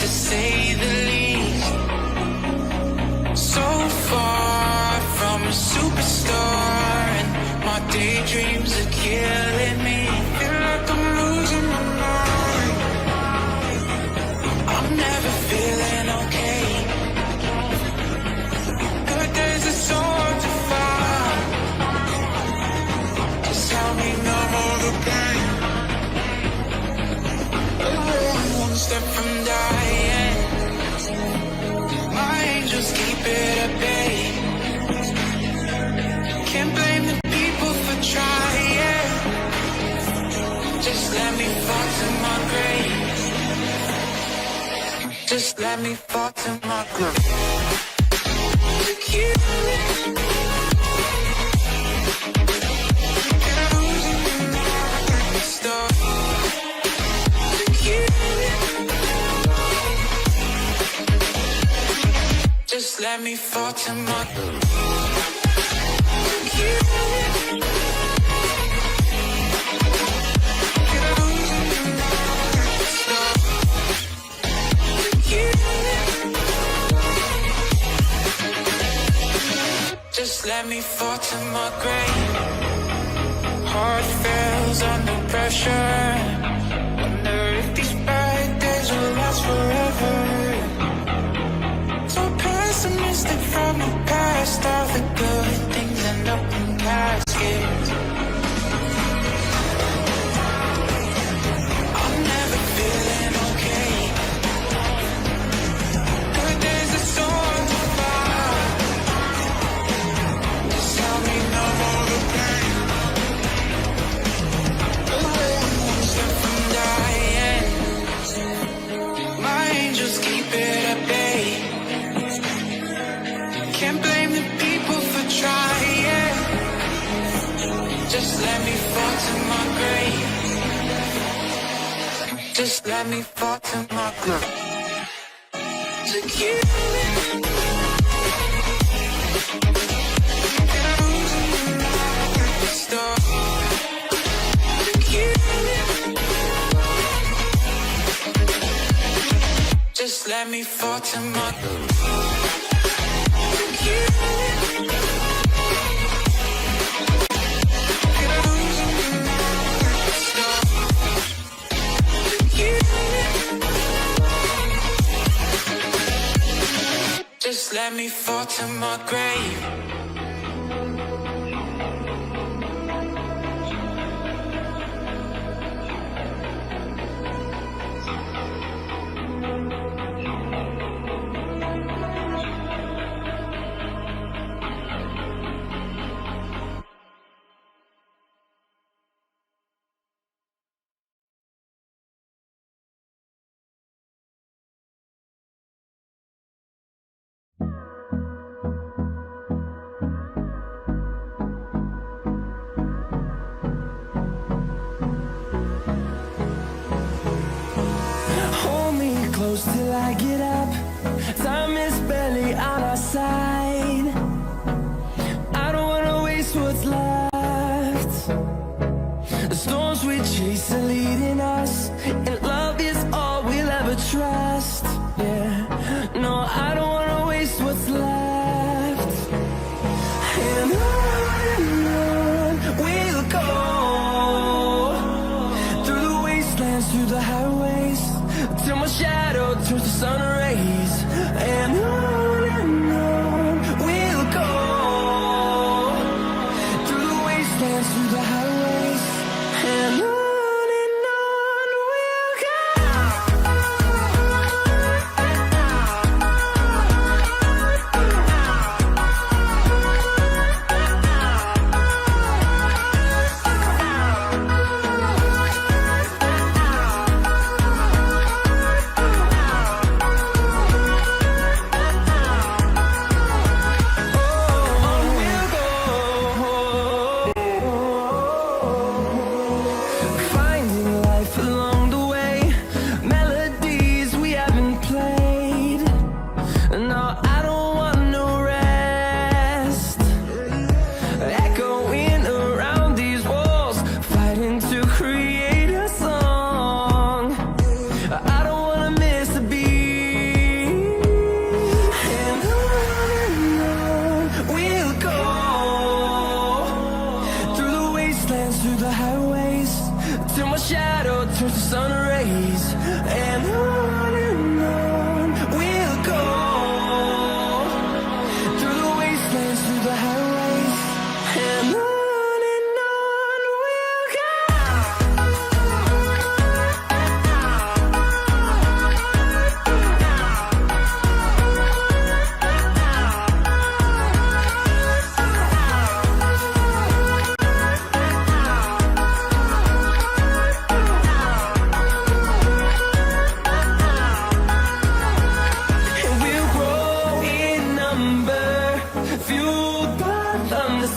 to say the least. So far from a superstar, and my daydreams are killing me. Feel like I'm losing my mind. I'm never feeling okay. Good days are so hard to find. Just help me numb all the pain. One step from dying. My angels keep it at bay. Can't blame the people for trying. Just let me fall to my grave. Just let me fall to my grave. Look you. Just let me fall to my Just let me fall to my grave. Heart fails under pressure. Wonder if these bad days will last forever. So pessimistic from the past. All the good things end up in caskets. I'm never feeling okay. Good days are so hard to find. Just help me numb all the pain. One step from dying. My angels keep it at bay. Can't blame the people for trying. Just let me fall to my grave. Just let me fall to my grave. To you. Just let me fall to my grave. Just let me fall to my grave. Till I get up, time is barely on our side. I don't wanna waste what's left. The storms we chase are leading us, and love is all we'll ever trust. Yeah, no, I don't wanna waste what's left. And on we'll go, through the wastelands, through the highways, till my shadow turns to sun rays. And on we'll go, through the wastelands, through the highways. And on we'll go. through the highways, till my shadow turns to sun rays. And on we'll go, through the wastelands, through the highways, and on we'll go.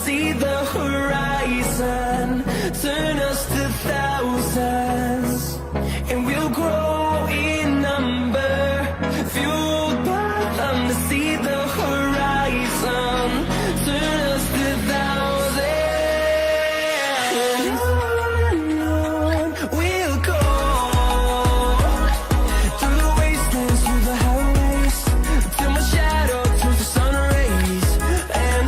See the horizon, turn us to thousands, and we'll grow in number, fueled by them. To see the horizon, turn us to thousands, and on we'll go, through the wastelands, through the highways, till my shadow turns to sun rays. And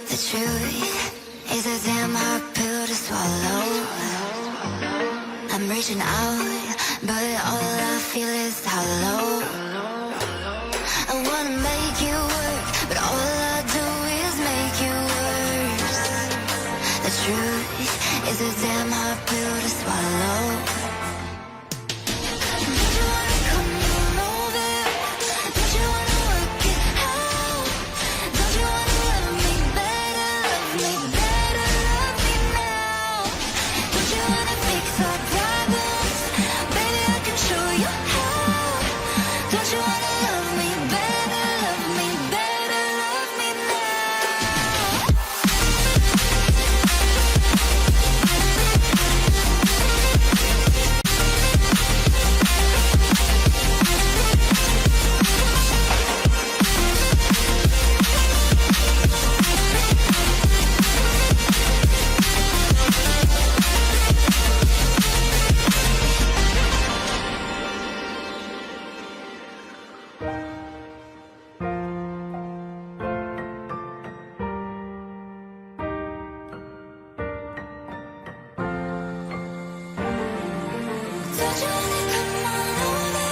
the truth is a damn hard pill to swallow. I'm reaching out, but all I feel is hollow. I wanna make you work, but all I do is make you worse. The truth is a damn hard pill to swallow. Don't you wanna come on over? Don't you wanna work it out? Don't you wanna love me better, love me better, love me now? Don't you wanna fix our problems? Baby, I can show you how. Don't you wanna love me better, love me better, love me now? Don't you wanna come on over?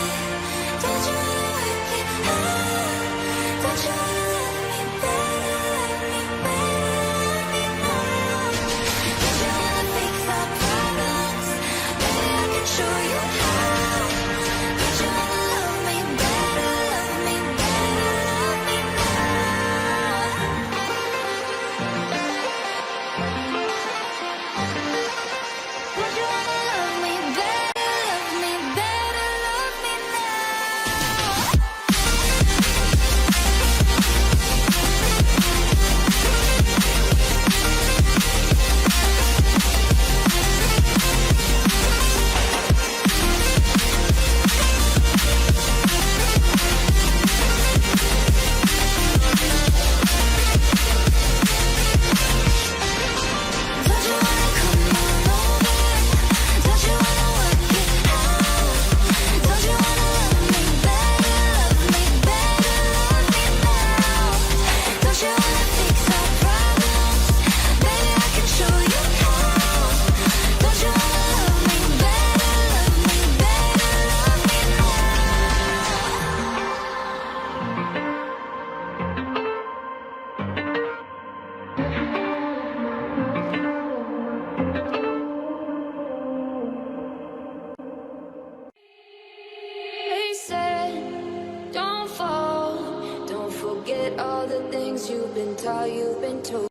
Don't you wanna work it out? Don't you wanna love me better, love me now? Don't you wanna fix our problems? Baby, I can show you how. Don't you wanna love me better, love me better, love me now? Don't you wanna love me better, love me better, love me now? Don't you wanna come on over? Don't you wanna work it out? Don't you wanna love me better, love me better, love me now? Don't you wanna fix our problems? Baby, I can show you how. Don't you wanna love me better, love me better, love me They said, don't fall, don't forget all the things you've been taught, you've been told.